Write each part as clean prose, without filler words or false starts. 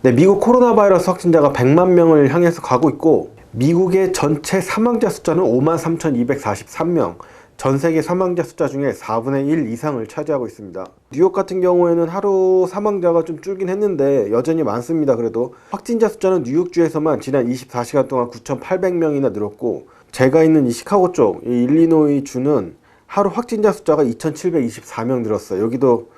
네, 미국 코로나 바이러스 확진자가 100만 명을 향해서 가고 있고, 미국의 전체 사망자 숫자는 53,243명, 전 세계 사망자 숫자 중에 4분의 1 이상을 차지하고 있습니다. 뉴욕 같은 경우에는 하루 사망자가 좀 줄긴 했는데 여전히 많습니다. 그래도 확진자 숫자는 뉴욕주에서만 지난 24시간 동안 9,800명이나 늘었고, 제가 있는 이 시카고 쪽, 이 일리노이 주는 하루 확진자 숫자가 2,724명 늘었어요. 여기도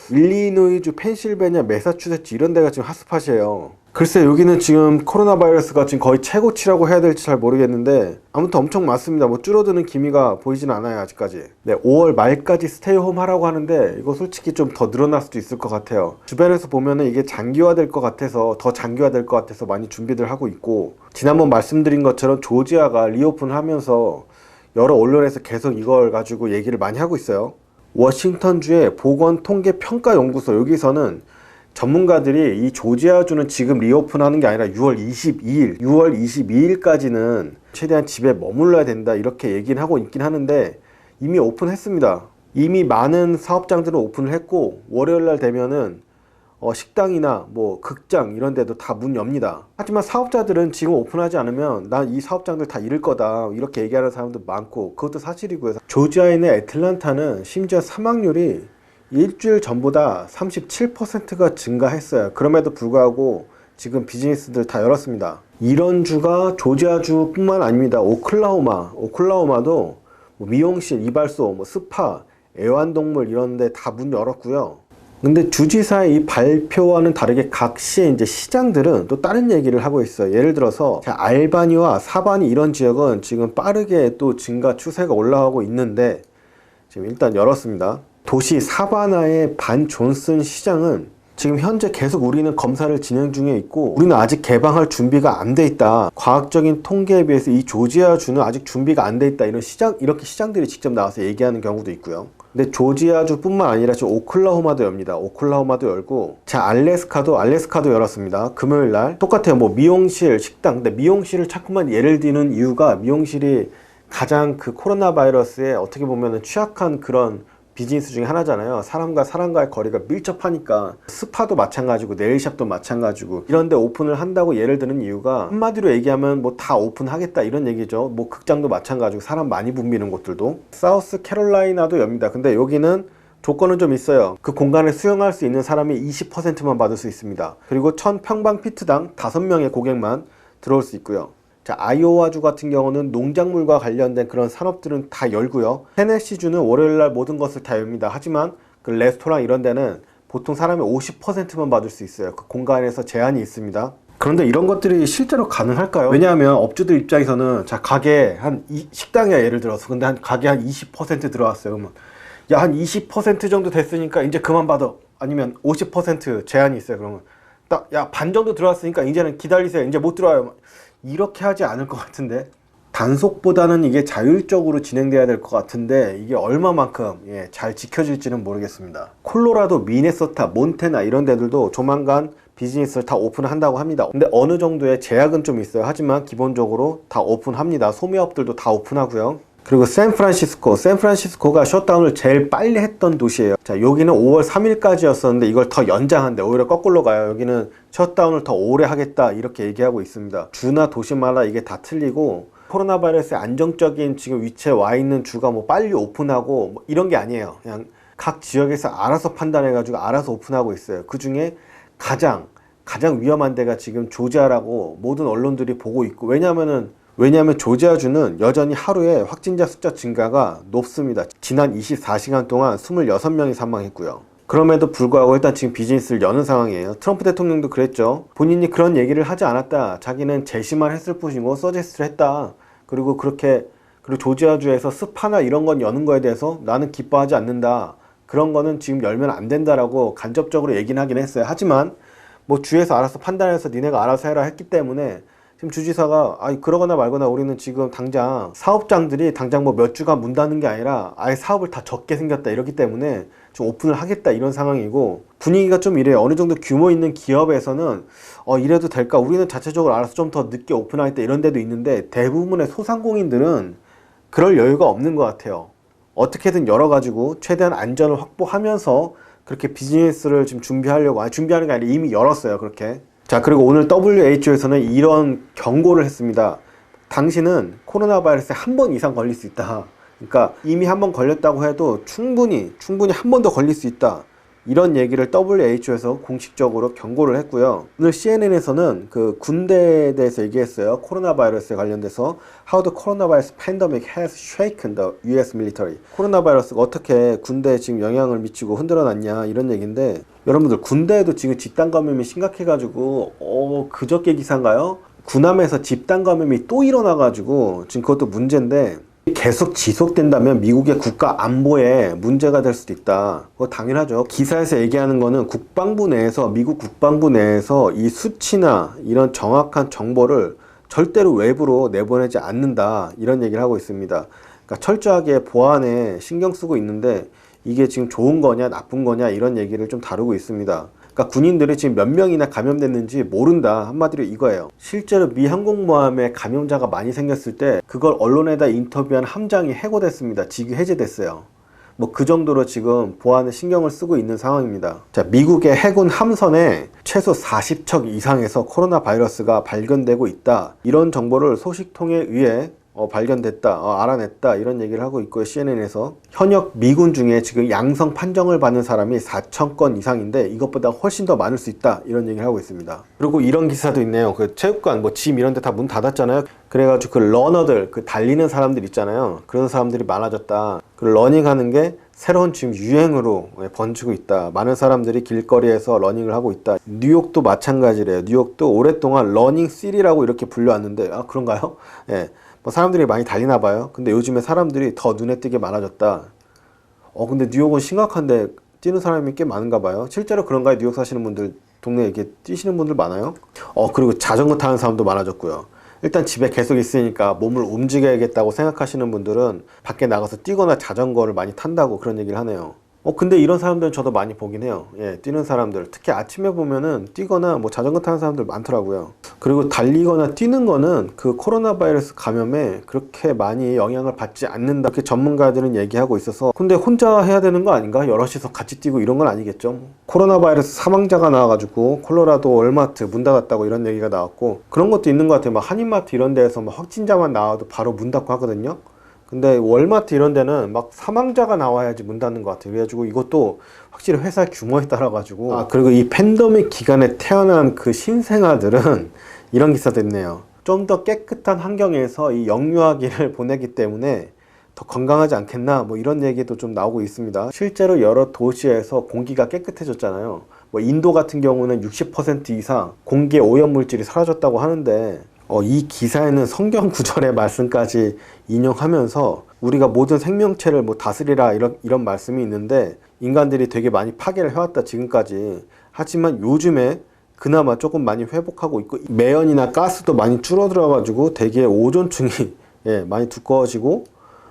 일리노이주, 펜실베니아, 매사추세츠 이런 데가 지금 핫스팟이에요. 글쎄, 여기는 지금 코로나 바이러스가 지금 거의 최고치라고 해야 될지 잘 모르겠는데, 아무튼 엄청 많습니다. 뭐 줄어드는 기미가 보이진 않아요, 아직까지. 네, 5월 말까지 스테이홈 하라고 하는데 이거 솔직히 좀 더 늘어날 수도 있을 것 같아요. 주변에서 보면은 이게 장기화될 것 같아서, 더 장기화될 것 같아서 많이 준비들 하고 있고, 지난번 말씀드린 것처럼 조지아가 리오픈을 하면서 여러 언론에서 계속 이걸 가지고 얘기를 많이 하고 있어요. 워싱턴주의 보건통계평가연구소, 여기서는 전문가들이 이 조지아주는 지금 리오픈하는 게 아니라 6월 22일까지는 최대한 집에 머물러야 된다 이렇게 얘기는 하고 있긴 하는데, 이미 오픈했습니다. 이미 많은 사업장들은 오픈을 했고, 월요일날 되면은 식당이나 뭐 극장 이런 데도 다 문 엽니다. 하지만 사업자들은 지금 오픈하지 않으면 난 이 사업장들 다 잃을 거다 이렇게 얘기하는 사람도 많고, 그것도 사실이고요. 조지아에 있는 애틀란타는 심지어 사망률이 일주일 전보다 37%가 증가했어요. 그럼에도 불구하고 지금 비즈니스들 다 열었습니다. 이런 주가 조지아주 뿐만 아닙니다. 오클라호마도 뭐 미용실, 이발소, 뭐 스파, 애완동물 이런 데 다 문 열었고요. 근데 주지사의 이 발표와는 다르게 각 시의 이제 시장들은 또 다른 얘기를 하고 있어요. 예를 들어서 알바니와 사바니 이런 지역은 지금 빠르게 또 증가 추세가 올라가고 있는데, 지금 일단 열었습니다. 도시 사바나의 반 존슨 시장은 지금 현재 계속 우리는 검사를 진행 중에 있고, 우리는 아직 개방할 준비가 안 돼 있다. 과학적인 통계에 비해서 이 조지아주는 아직 준비가 안 돼 있다. 이렇게 시장들이 직접 나와서 얘기하는 경우도 있고요. 근데 조지아주 뿐만 아니라 지금 오클라호마도 엽니다. 오클라호마도 열고, 알래스카도 열었습니다. 금요일 날 똑같아요. 뭐 미용실, 식당. 근데 미용실을 자꾸만 예를 드는 이유가, 미용실이 가장 그 코로나 바이러스에 어떻게 보면 취약한 그런 비즈니스 중에 하나잖아요. 사람과 사람과의 거리가 밀접하니까. 스파도 마찬가지고 네일샵도 마찬가지고, 이런데 오픈을 한다고 예를 드는 이유가, 한마디로 얘기하면 뭐 다 오픈하겠다 이런 얘기죠. 뭐 극장도 마찬가지고, 사람 많이 붐비는 곳들도. 사우스 캐롤라이나도 엽니다. 근데 여기는 조건은 좀 있어요. 그 공간에 수용할 수 있는 사람이 20%만 받을 수 있습니다. 그리고 1000평방피트당 5명의 고객만 들어올 수 있고요. 자, 아이오와주 같은 경우는 농작물과 관련된 그런 산업들은 다 열고요. 테네시주는 월요일날 모든 것을 다 엽니다. 하지만 그 레스토랑 이런 데는 보통 사람이 50%만 받을 수 있어요. 그 공간에서 제한이 있습니다. 그런데 이런 것들이 실제로 가능할까요? 왜냐하면 업주들 입장에서는, 자, 가게 식당이야 예를 들어서. 근데 가게 한 20% 들어왔어요. 그러면 야, 한 20% 정도 됐으니까 이제 그만 받아. 아니면 50% 제한이 있어요. 그러면 딱, 야, 반 정도 들어왔으니까 이제는 기다리세요. 이제 못 들어와요. 이렇게 하지 않을 것 같은데, 단속보다는 이게 자율적으로 진행돼야 될 것 같은데, 이게 얼마만큼 잘 지켜질지는 모르겠습니다. 콜로라도, 미네소타, 몬테나 이런 데들도 조만간 비즈니스를 다 오픈한다고 합니다. 근데 어느 정도의 제약은 좀 있어요. 하지만 기본적으로 다 오픈합니다. 소매업들도 다 오픈하고요. 그리고 샌프란시스코가 셧다운을 제일 빨리 했던 도시예요. 자, 여기는 5월 3일까지였었는데 이걸 더 연장한대. 오히려 거꾸로 가요. 여기는 셧다운을 더 오래 하겠다 이렇게 얘기하고 있습니다. 주나 도시마다 이게 다 틀리고, 코로나 바이러스의 안정적인 지금 위치에 와 있는 주가 뭐 빨리 오픈하고 뭐 이런 게 아니에요. 그냥 각 지역에서 알아서 판단해가지고 알아서 오픈하고 있어요. 그 중에 가장 위험한 데가 지금 조지아라고 모든 언론들이 보고 있고, 왜냐하면 조지아주는 여전히 하루에 확진자 숫자 증가가 높습니다. 지난 24시간 동안 26명이 사망했고요. 그럼에도 불구하고 일단 지금 비즈니스를 여는 상황이에요. 트럼프 대통령도 그랬죠. 본인이 그런 얘기를 하지 않았다. 자기는 제시만 했을 뿐이고 서제스트를 했다. 그리고 조지아주에서 스파나 이런 건 여는 거에 대해서 나는 기뻐하지 않는다. 그런 거는 지금 열면 안 된다라고 간접적으로 얘기는 하긴 했어요. 하지만 뭐 주에서 알아서 판단해서 니네가 알아서 해라 했기 때문에, 지금 주지사가 그러거나 말거나 우리는 지금 당장 사업장들이 당장 뭐 몇 주간 문 닫는 게 아니라 아예 사업을 다 적게 생겼다 이렇기 때문에 좀 오픈을 하겠다 이런 상황이고, 분위기가 좀 이래요. 어느 정도 규모 있는 기업에서는 이래도 될까? 우리는 자체적으로 알아서 좀 더 늦게 오픈하겠다 이런 데도 있는데, 대부분의 소상공인들은 그럴 여유가 없는 것 같아요. 어떻게든 열어가지고 최대한 안전을 확보하면서 그렇게 비즈니스를 지금 준비하는 게 아니라 이미 열었어요. 그렇게 자, 그리고 오늘 WHO에서는 이런 경고를 했습니다. 당신은 코로나 바이러스에 한 번 이상 걸릴 수 있다. 그러니까 이미 한 번 걸렸다고 해도 충분히 한 번 더 걸릴 수 있다. 이런 얘기를 WHO에서 공식적으로 경고를 했고요. 오늘 CNN에서는 그 군대에 대해서 얘기했어요. 코로나 바이러스에 관련돼서 How the coronavirus pandemic has shaken the US military. 코로나 바이러스가 어떻게 군대에 지금 영향을 미치고 흔들어 놨냐 이런 얘기인데, 여러분들 군대에도 지금 집단 감염이 심각해가지고 그저께 기사인가요? 군함에서 집단 감염이 또 일어나가지고 지금 그것도 문제인데, 계속 지속된다면 미국의 국가 안보에 문제가 될 수도 있다. 그거 당연하죠. 기사에서 얘기하는 거는 국방부 내에서, 미국 국방부 내에서 이 수치나 이런 정확한 정보를 절대로 외부로 내보내지 않는다. 이런 얘기를 하고 있습니다. 그러니까 철저하게 보안에 신경 쓰고 있는데, 이게 지금 좋은 거냐 나쁜 거냐 이런 얘기를 좀 다루고 있습니다. 그러니까 군인들이 지금 몇 명이나 감염됐는지 모른다. 한마디로 이거예요. 실제로 미 항공모함에 감염자가 많이 생겼을 때 그걸 언론에다 인터뷰한 함장이 해고됐습니다. 직위 해제됐어요. 뭐 그 정도로 지금 보안에 신경을 쓰고 있는 상황입니다. 자, 미국의 해군 함선에 최소 40척 이상에서 코로나 바이러스가 발견되고 있다. 이런 정보를 소식통에 의해 발견됐다, 알아냈다 이런 얘기를 하고 있고요. CNN에서 현역 미군 중에 지금 양성 판정을 받는 사람이 4,000건 이상인데 이것보다 훨씬 더 많을 수 있다 이런 얘기를 하고 있습니다. 그리고 이런 기사도 있네요. 그 체육관, 뭐 짐 이런 데 다 문 닫았잖아요. 그래가지고 그 러너들, 그 달리는 사람들 있잖아요. 그런 사람들이 많아졌다. 그 러닝하는 게 새로운 지금 유행으로 번지고 있다. 많은 사람들이 길거리에서 러닝을 하고 있다. 뉴욕도 마찬가지래요. 뉴욕도 오랫동안 러닝 시리라고 이렇게 불려왔는데, 그런가요? 예. 뭐 사람들이 많이 달리나 봐요. 근데 요즘에 사람들이 더 눈에 띄게 많아졌다. 근데 뉴욕은 심각한데 뛰는 사람이 꽤 많은가 봐요. 실제로 그런가요? 뉴욕 사시는 분들, 동네에 이렇게 뛰시는 분들 많아요? 그리고 자전거 타는 사람도 많아졌고요. 일단 집에 계속 있으니까 몸을 움직여야겠다고 생각하시는 분들은 밖에 나가서 뛰거나 자전거를 많이 탄다고 그런 얘기를 하네요. 근데 이런 사람들은 저도 많이 보긴 해요. 예, 뛰는 사람들. 특히 아침에 보면은 뛰거나 뭐 자전거 타는 사람들 많더라고요. 그리고 달리거나 뛰는 거는 그 코로나 바이러스 감염에 그렇게 많이 영향을 받지 않는다. 이렇게 전문가들은 얘기하고 있어서. 근데 혼자 해야 되는 거 아닌가? 여럿이서 같이 뛰고 이런 건 아니겠죠. 코로나 바이러스 사망자가 나와가지고 콜로라도 월마트 문 닫았다고 이런 얘기가 나왔고, 그런 것도 있는 것 같아요. 막 한인마트 이런 데에서 막 확진자만 나와도 바로 문 닫고 하거든요. 근데 월마트 이런 데는 막 사망자가 나와야지 문 닫는 것 같아요. 그래가지고 이것도 확실히 회사 규모에 따라 가지고. 그리고 이 팬데믹 기간에 태어난 그 신생아들은 이런 기사도 있네요. 좀 더 깨끗한 환경에서 이 영유아기를 보내기 때문에 더 건강하지 않겠나, 뭐 이런 얘기도 좀 나오고 있습니다. 실제로 여러 도시에서 공기가 깨끗해졌잖아요. 뭐 인도 같은 경우는 60% 이상 공기의 오염물질이 사라졌다고 하는데, 이 기사에는 성경 구절의 말씀까지 인용하면서 우리가 모든 생명체를 뭐 다스리라 이런 말씀이 있는데, 인간들이 되게 많이 파괴를 해왔다 지금까지. 하지만 요즘에 그나마 조금 많이 회복하고 있고, 매연이나 가스도 많이 줄어들어 가지고 되게 오존층이 많이 두꺼워지고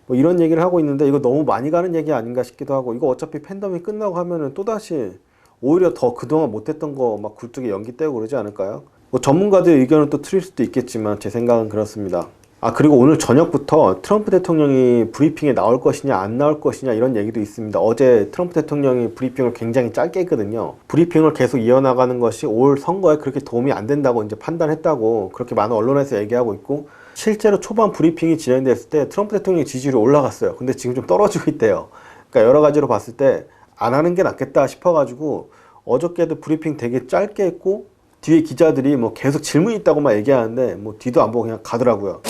뭐 이런 얘기를 하고 있는데, 이거 너무 많이 가는 얘기 아닌가 싶기도 하고, 이거 어차피 팬데믹 끝나고 하면은 또다시 오히려 더 그동안 못했던 거 막 굴뚝에 연기 떼고 그러지 않을까요? 뭐 전문가들의 의견은 또 틀릴 수도 있겠지만 제 생각은 그렇습니다. 그리고 오늘 저녁부터 트럼프 대통령이 브리핑에 나올 것이냐 안 나올 것이냐 이런 얘기도 있습니다. 어제 트럼프 대통령이 브리핑을 굉장히 짧게 했거든요. 브리핑을 계속 이어나가는 것이 올 선거에 그렇게 도움이 안 된다고 이제 판단했다고 그렇게 많은 언론에서 얘기하고 있고, 실제로 초반 브리핑이 진행됐을 때 트럼프 대통령의 지지율이 올라갔어요. 근데 지금 좀 떨어지고 있대요. 그러니까 여러 가지로 봤을 때 안 하는 게 낫겠다 싶어가지고 어저께도 브리핑 되게 짧게 했고, 뒤에 기자들이 뭐 계속 질문이 있다고 막 얘기하는데 뭐 뒤도 안 보고 그냥 가더라고요.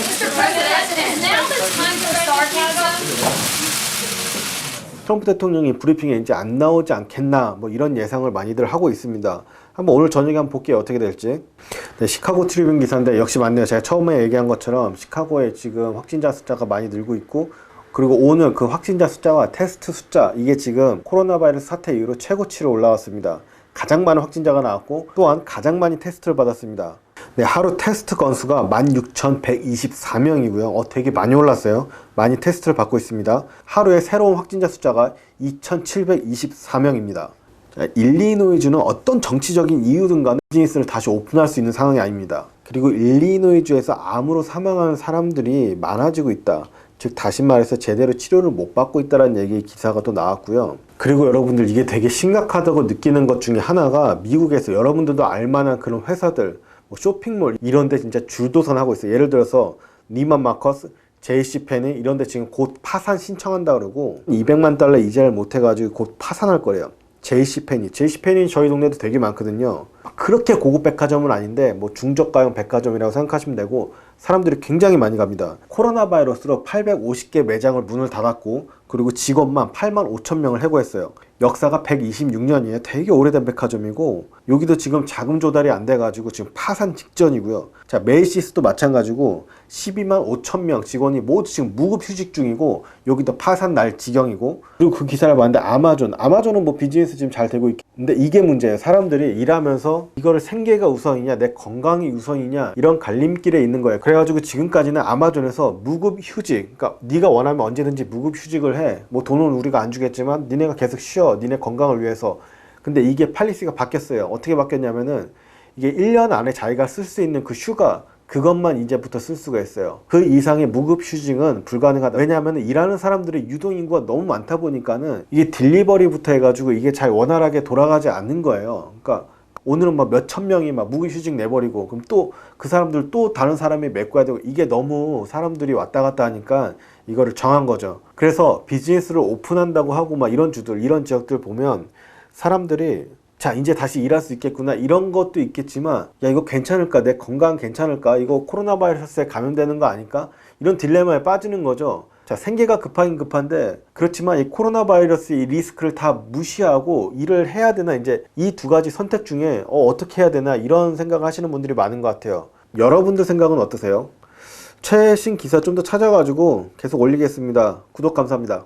트럼프 대통령이 브리핑에 이제 안 나오지 않겠나 뭐 이런 예상을 많이들 하고 있습니다. 한번 오늘 저녁에 한번 볼게요. 어떻게 될지. 네, 시카고 트리뷴 기사인데 역시 맞네요. 제가 처음에 얘기한 것처럼 시카고에 지금 확진자 숫자가 많이 늘고 있고, 그리고 오늘 그 확진자 숫자와 테스트 숫자, 이게 지금 코로나 바이러스 사태 이후로 최고치로 올라왔습니다. 가장 많은 확진자가 나왔고, 또한 가장 많이 테스트를 받았습니다. 네, 하루 테스트 건수가 16,124명이고요. 되게 많이 올랐어요. 많이 테스트를 받고 있습니다. 하루에 새로운 확진자 숫자가 2,724명입니다. 일리노이주는 어떤 정치적인 이유든 간에 비즈니스를 다시 오픈할 수 있는 상황이 아닙니다. 그리고 일리노이주에서 암으로 사망하는 사람들이 많아지고 있다. 즉 다시 말해서 제대로 치료를 못 받고 있다는 얘기 기사가 또 나왔고요. 그리고 여러분들 이게 되게 심각하다고 느끼는 것 중에 하나가 미국에서 여러분들도 알만한 그런 회사들, 뭐 쇼핑몰 이런 데 진짜 줄도선하고 있어요. 예를 들어서 니만 마커스, JC페니 이런 데 지금 곧 파산 신청한다 그러고 200만 달러 이자를 못 해가지고 곧 파산할 거래요. JC페니 저희 동네도 되게 많거든요. 그렇게 고급 백화점은 아닌데 뭐 중저가형 백화점이라고 생각하시면 되고 사람들이 굉장히 많이 갑니다. 코로나 바이러스로 850개 매장을 문을 닫았고 그리고 직원만 8만 5천 명을 해고했어요. 역사가 126년이에요. 되게 오래된 백화점이고 여기도 지금 자금 조달이 안 돼가지고 지금 파산 직전이고요. 자, 메이시스도 마찬가지고 12만 5천 명 직원이 모두 지금 무급 휴직 중이고 여기도 파산 날 지경이고 그리고 그 기사를 봤는데 아마존은 뭐 비즈니스 지금 잘 되고 있는데 이게 문제예요. 사람들이 일하면서 이거를 생계가 우선이냐 내 건강이 우선이냐 이런 갈림길에 있는 거예요. 그래가지고 지금까지는 아마존에서 무급 휴직, 그러니까 네가 원하면 언제든지 무급 휴직을 해. 뭐 돈은 우리가 안 주겠지만 니네가 계속 쉬어. 니네 건강을 위해서. 근데 이게 팔리시가 바뀌었어요. 어떻게 바뀌었냐면은 이게 1년 안에 자기가 쓸 수 있는 그 휴가 그것만 이제부터 쓸 수가 있어요. 그 이상의 무급 휴직은 불가능하다. 왜냐하면 일하는 사람들의 유동인구가 너무 많다 보니까는 이게 딜리버리부터 해가지고 이게 잘 원활하게 돌아가지 않는 거예요. 그러니까 오늘은 막 몇천 명이 막 무급 휴직 내버리고 그럼 또 그 사람들 또 다른 사람이 메꿔야 되고 이게 너무 사람들이 왔다 갔다 하니까 이거를 정한 거죠. 그래서 비즈니스를 오픈한다고 하고 막 이런 주들 이런 지역들 보면 사람들이 자 이제 다시 일할 수 있겠구나 이런 것도 있겠지만 야 이거 괜찮을까 내 건강 괜찮을까 이거 코로나 바이러스에 감염되는 거 아닐까 이런 딜레마에 빠지는 거죠. 자 생계가 급하긴 급한데 그렇지만 이 코로나 바이러스 이 리스크를 다 무시하고 일을 해야 되나 이제 이 두 가지 선택 중에 어떻게 해야 되나 이런 생각을 하시는 분들이 많은 것 같아요. 여러분들 생각은 어떠세요? 최신 기사 좀 더 찾아가지고 계속 올리겠습니다. 구독 감사합니다.